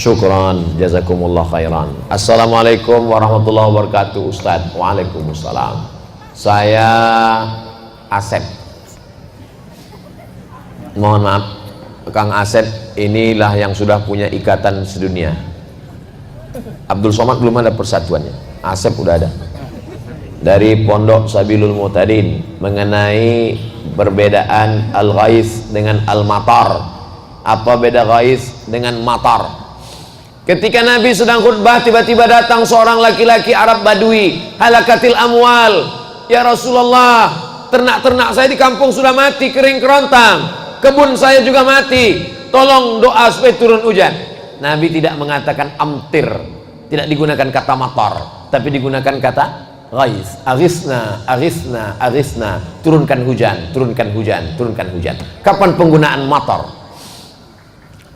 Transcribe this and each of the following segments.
Syukran, jazakumullah khairan. Assalamualaikum warahmatullahi wabarakatuh Ustadz. Waalaikumsalam. Saya Asep. Mohon maaf Kang Asep, inilah yang sudah punya ikatan sedunia. Abdul Somad belum ada persatuannya, Asep udah ada. Dari Pondok Sabilul Mu'tadin mengenai perbedaan al-ghais dengan al-matar. Apa beda ghais dengan matar? Ketika Nabi sedang khutbah, tiba-tiba datang seorang laki-laki Arab Badui, halakatil amwal. Ya Rasulullah, ternak-ternak saya di kampung sudah mati, kering kerontang, kebun saya juga mati, tolong doa supaya turun hujan. Nabi tidak mengatakan amtir, tidak digunakan kata matar, tapi digunakan kata ghais. Aghisna, aghisna, aghisna, turunkan hujan, turunkan hujan, turunkan hujan. Kapan penggunaan matar?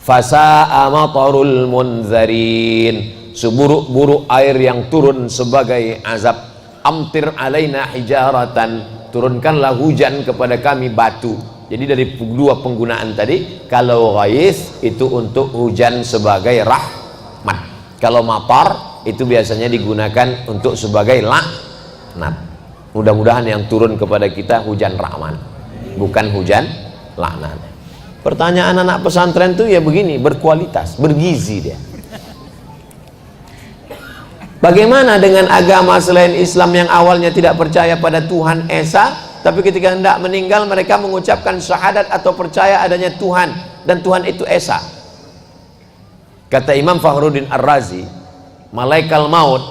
Fasa'a matarul munzarin, seburuk-buruk air yang turun sebagai azab. Amtir alaina hijaratan, turunkanlah hujan kepada kami batu. Jadi dari dua penggunaan tadi, kalau ghais itu untuk hujan sebagai rahmat, kalau matar itu biasanya digunakan untuk sebagai laknat. Mudah-mudahan yang turun kepada kita hujan rahmat, bukan hujan laknat. Pertanyaan anak pesantren tuh ya begini, berkualitas, bergizi dia. Bagaimana dengan agama selain Islam yang awalnya tidak percaya pada Tuhan Esa, tapi ketika hendak meninggal mereka mengucapkan syahadat atau percaya adanya Tuhan, dan Tuhan itu Esa. Kata Imam Fakhruddin Ar-Razi, malaikat maut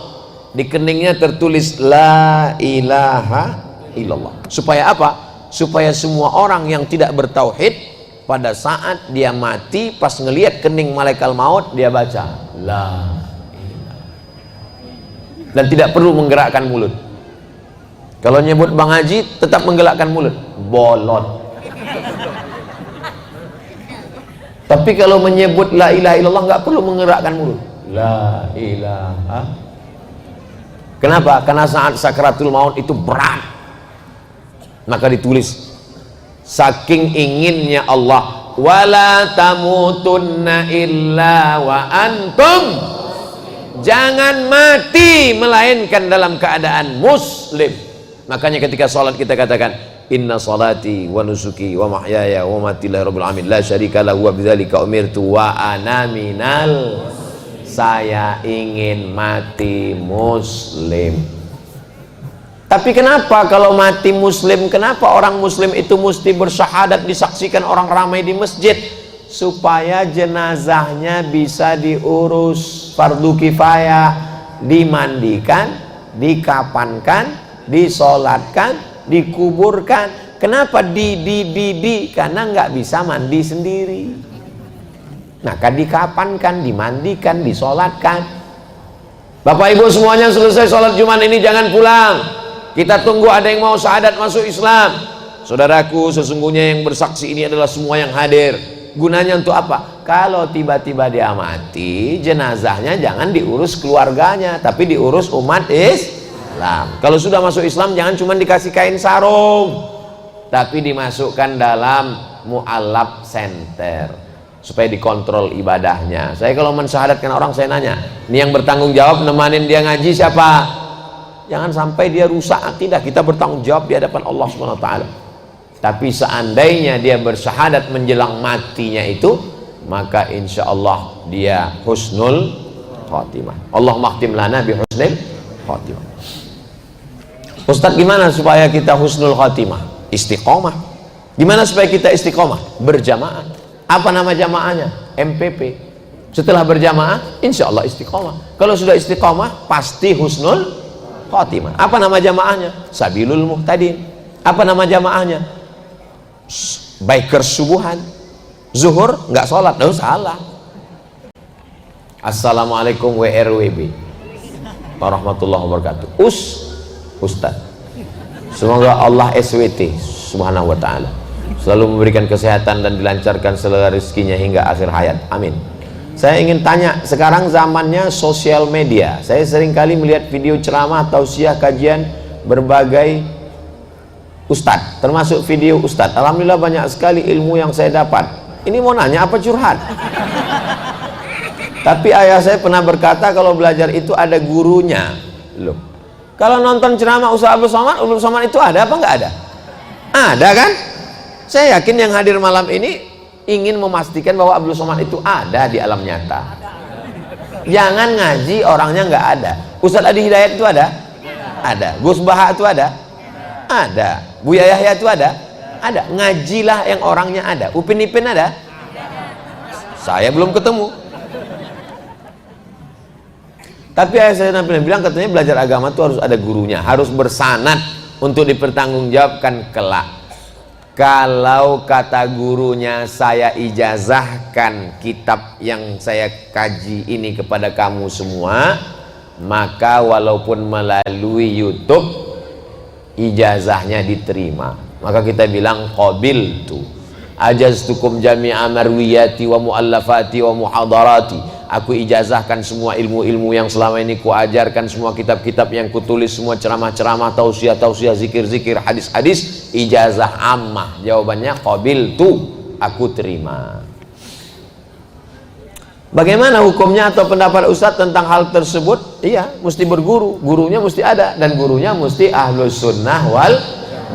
di keningnya tertulis la ilaha illallah. Supaya apa? Supaya semua orang yang tidak bertauhid pada saat dia mati, pas ngelihat kening malaikat maut, dia baca la ilaha, dan tidak perlu menggerakkan mulut. Kalau nyebut Bang Haji tetap menggerakkan mulut, bolot. Tapi kalau menyebut la ilaha illallah nggak perlu menggerakkan mulut, la ilaha. Kenapa? Karena saat sakratul maut itu berat, maka ditulis saking inginnya Allah, wala tamutunna illa wa antum, jangan mati melainkan dalam keadaan muslim. Makanya ketika sholat kita katakan inna salati wa nusuki wa mahyaya wa mamati lillahi rabbil alamin la syarika lahu wa bidzalika umirtu wa ana minal, saya ingin mati muslim. Tapi kenapa kalau mati muslim, kenapa orang muslim itu mesti bersyahadat disaksikan orang ramai di masjid? Supaya jenazahnya bisa diurus, fardu kifayah, dimandikan, dikapankan, disolatkan, dikuburkan. Kenapa karena nggak bisa mandi sendiri. Nah, kan dikapankan, dimandikan, disolatkan. Bapak Ibu semuanya, selesai sholat Jumat ini jangan pulang. Kita tunggu ada yang mau syahadat masuk Islam. Saudaraku, sesungguhnya yang bersaksi ini adalah semua yang hadir. Gunanya untuk apa? Kalau tiba-tiba dia mati, jenazahnya jangan diurus keluarganya, tapi diurus umat Islam. Kalau sudah masuk Islam, jangan cuma dikasih kain sarung, tapi dimasukkan dalam mu'allab center supaya dikontrol ibadahnya. Saya kalau mensyahadatkan orang, saya nanya, ini yang bertanggung jawab nemanin dia ngaji siapa? Jangan sampai dia rusak akidah. Kita bertanggung jawab di hadapan Allah Subhanahu wa taala. Tapi seandainya dia bersyahadat menjelang matinya itu, maka insya Allah dia husnul khatimah. Allahumma khtim lana bi husnil khatimah. Ustaz, gimana supaya kita husnul khatimah? Istiqomah. Gimana supaya kita istiqomah? Berjamaah. Apa nama jamaahnya? MPP. Setelah berjamaah, insya Allah istiqomah. Kalau sudah istiqomah, pasti husnul khatimah. Apa nama jamaahnya? Sabilul Muhtadin. Apa nama jamaahnya? Bikers subuhan. Zuhur nggak sholat, salah. Assalamualaikum WRWB warahmatullahi wabarakatuh. Ustaz, semoga Allah SWT subhanahu wa ta'ala selalu memberikan kesehatan dan dilancarkan segala rezekinya hingga akhir hayat, amin. Saya ingin tanya, sekarang zamannya sosial media. Saya sering kali melihat video ceramah, tausiah, kajian berbagai ustadz, termasuk video ustadz. Alhamdulillah banyak sekali ilmu yang saya dapat. Ini mau nanya apa curhat? Tapi ayah saya pernah berkata kalau belajar itu ada gurunya. Loh, kalau nonton ceramah Ustaz Abdul Somad itu ada apa nggak ada? Ada kan? Saya yakin yang hadir malam ini ingin memastikan bahwa Abdul Somad itu ada di alam nyata. Jangan ngaji orangnya nggak ada. Ustaz Adi Hidayat itu ada? Ada. Gus Baha itu ada? Ada. Buya Yahya itu ada? Ada. Ngajilah yang orangnya ada. Upin Ipin ada? Saya belum ketemu. Tapi ayah saya pernah bilang katanya belajar agama itu harus ada gurunya, harus bersanad untuk dipertanggungjawabkan kelak. Kalau kata gurunya, saya ijazahkan kitab yang saya kaji ini kepada kamu semua, maka walaupun melalui YouTube ijazahnya diterima. Maka kita bilang qabiltu ajaztukum jami'a marwiyati wa muallafati wa muhadarati. Aku ijazahkan semua ilmu-ilmu yang selama ini kuajarkan, semua kitab-kitab yang kutulis, semua ceramah-ceramah, tausiah-tausiah, zikir-zikir, hadis-hadis, ijazah ammah. Jawabannya qabiltu, aku terima. Bagaimana hukumnya atau pendapat Ustadz tentang hal tersebut? Iya, mesti berguru, gurunya mesti ada, dan gurunya mesti ahlus sunnah wal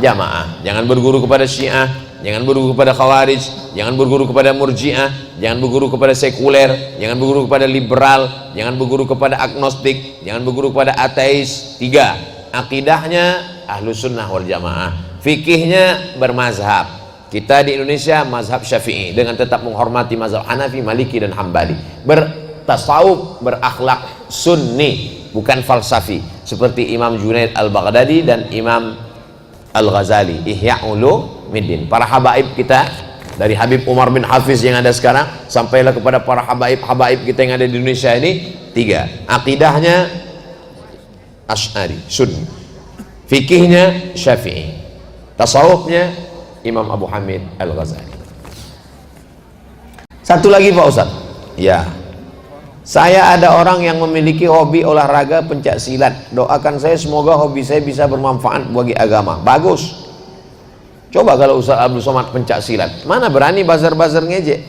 jamaah. Jangan berguru kepada Syiah, jangan berguru kepada Khawarij, jangan berguru kepada Murji'ah, jangan berguru kepada sekuler, jangan berguru kepada liberal, jangan berguru kepada agnostik, jangan berguru kepada ateis. 3. Akidahnya ahlus sunnah wal jamaah, fikihnya bermazhab. Kita di Indonesia mazhab Syafi'i dengan tetap menghormati mazhab Hanafi, Maliki dan Hambali. Bertasawuf, berakhlak sunni, bukan falsafi, seperti Imam Junaid Al-Baghdadi dan Imam Al-Ghazali, Ihya Ulumuddin. Para habaib kita, dari Habib Umar bin Hafiz yang ada sekarang sampailah kepada para habaib kita yang ada di Indonesia ini. 3. Akidahnya Asy'ari, Sunni, fikihnya Syafi'i, tasawufnya Imam Abu Hamid Al-Ghazali. Satu lagi Pak Ustadz, ya, saya ada orang yang memiliki hobi olahraga pencak silat. Doakan saya semoga hobi saya bisa bermanfaat bagi agama. Bagus. Coba kalau Ustaz Abdul Somad pencak silat, mana berani bazar-bazar ngejek,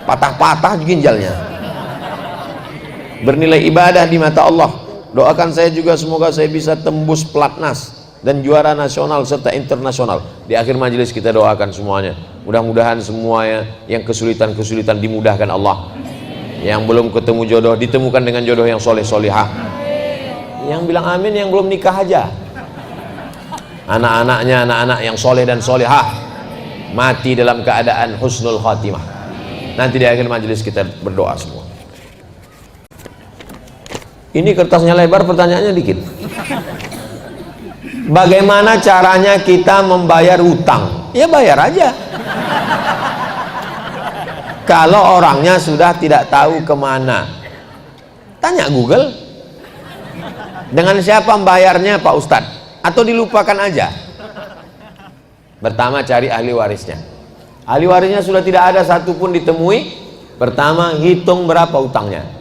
patah-patah ginjalnya. Bernilai ibadah di mata Allah. Doakan saya juga semoga saya bisa tembus pelatnas dan juara nasional serta internasional. Di akhir majelis kita doakan semuanya, mudah-mudahan semuanya yang kesulitan-kesulitan dimudahkan Allah, yang belum ketemu jodoh ditemukan dengan jodoh yang soleh solihah. Yang bilang amin yang belum nikah aja, anak-anaknya anak-anak yang soleh dan solihah mati dalam keadaan husnul khatimah. Nanti di akhir majelis kita berdoa semua. Ini kertasnya lebar, pertanyaannya dikit. Bagaimana caranya kita membayar utang? Ya bayar aja. Kalau orangnya sudah tidak tahu kemana, tanya Google. Dengan siapa membayarnya Pak Ustadz? Atau dilupakan aja? Pertama cari ahli warisnya. Ahli warisnya sudah tidak ada satupun ditemui. Pertama hitung berapa utangnya.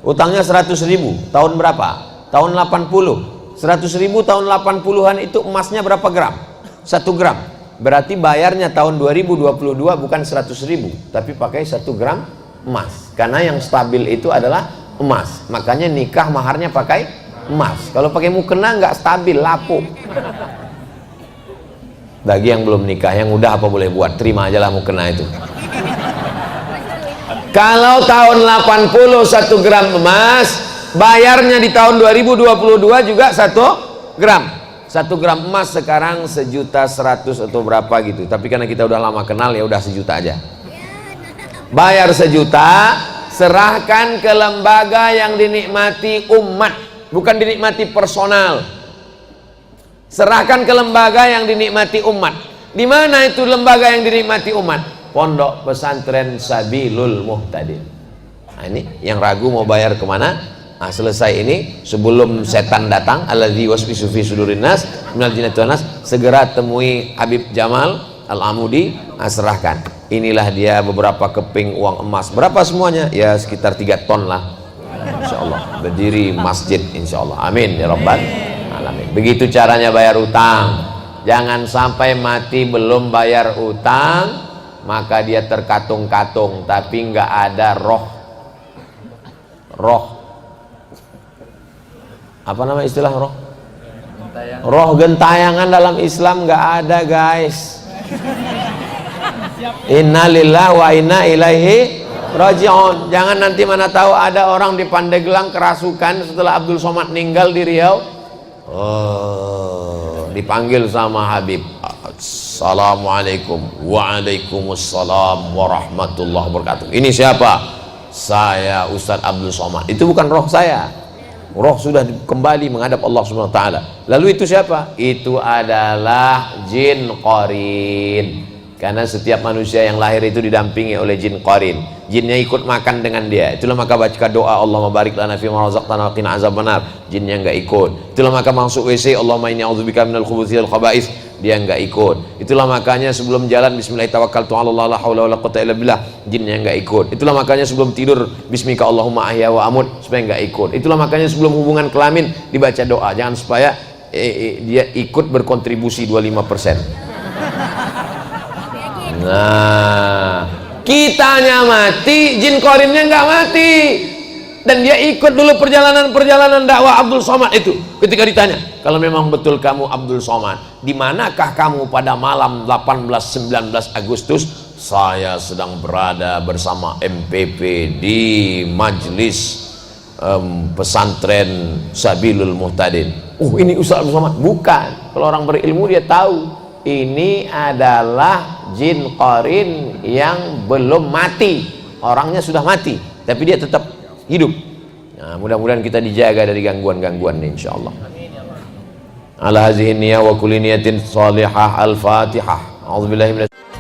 Utangnya 100.000, tahun berapa? Tahun 80. 100.000 tahun 80-an itu emasnya berapa gram? 1 gram. Berarti bayarnya tahun 2022 bukan 100.000, tapi pakai 1 gram emas. Karena yang stabil itu adalah emas. Makanya nikah maharnya pakai emas. Kalau pakai mukena nggak stabil, lapuk. Bagi yang belum nikah, yang udah apa boleh buat, terima aja lah mukena itu. Kalau tahun 80 1 gram emas, bayarnya di tahun 2022 juga 1 gram. 1 gram emas sekarang 1.100.000 atau berapa gitu. Tapi karena kita udah lama kenal ya udah 1 juta aja. Bayar 1 juta, serahkan ke lembaga yang dinikmati umat, bukan dinikmati personal. Serahkan ke lembaga yang dinikmati umat. Di mana itu lembaga yang dinikmati umat? Pondok Pesantren Sabilul Muhtadin. Nah, ini yang ragu mau bayar kemana? Nah, selesai ini sebelum setan datang, alladzi waswisu fi sudurin nas minal jinnati wan nas, segera temui Habib Jamal Al-Amudi, serahkan. Inilah dia beberapa keping uang emas. Berapa semuanya? Ya sekitar 3 ton lah. Insyaallah berdiri masjid insyaallah. Amin ya rabbal alamin. Begitu caranya bayar utang. Jangan sampai mati belum bayar utang, maka dia terkatung-katung tapi nggak ada roh roh. Apa nama istilah roh? Roh gentayangan dalam Islam nggak ada, guys. Inna lillahi wa inna ilaihi raji'un. Jangan nanti mana tahu ada orang di Pandeglang kerasukan setelah Abdul Somad meninggal di Riau. Dipanggil sama Habib. Assalamualaikum. Waalaikumsalam warahmatullahi wabarakatuh. Ini siapa? Saya Ustadz Abdul Somad. Itu bukan roh saya. Roh sudah kembali menghadap Allah Subhanahu wa taala. Lalu itu siapa? Itu adalah jin qarin. Karena setiap manusia yang lahir itu didampingi oleh jin qarin. Jinnya ikut makan dengan dia. Itulah maka baca doa Allahumma barik lana fi ma razaqtana wa qina azabannar. Jinnya enggak ikut. Itulah maka masuk WC Allahumma inni a'udzubika minal khubuthi wal khaba'ith. Dia enggak ikut. Itulah makanya sebelum jalan bismillah tawakkaltu 'ala Allah la haula wala quwwata illa billah. Jinnya enggak ikut. Itulah makanya sebelum tidur bismika Allahumma ahya wa amut, supaya enggak ikut. Itulah makanya sebelum hubungan kelamin dibaca doa, jangan supaya dia ikut berkontribusi 25%. Nah, kitanya mati, jin qarinnya nggak mati, dan dia ikut dulu perjalanan dakwah Abdul Somad itu. Ketika ditanya, kalau memang betul kamu Abdul Somad, di manakah kamu pada malam 18-19 Agustus? Saya sedang berada bersama MPP di majelis pesantren Sabilul Muhtadin. Ini Ustaz Abdul Somad? Bukan. Kalau orang berilmu dia tahu ini adalah jin qarin yang belum mati. Orangnya sudah mati tapi dia tetap hidup. Nah, mudah-mudahan kita dijaga dari gangguan-gangguan ini insyaallah. Ala hazihi niyya wa kulli niyatin salihah. Al-Fatihah. A'udzubillahi minasyaitonir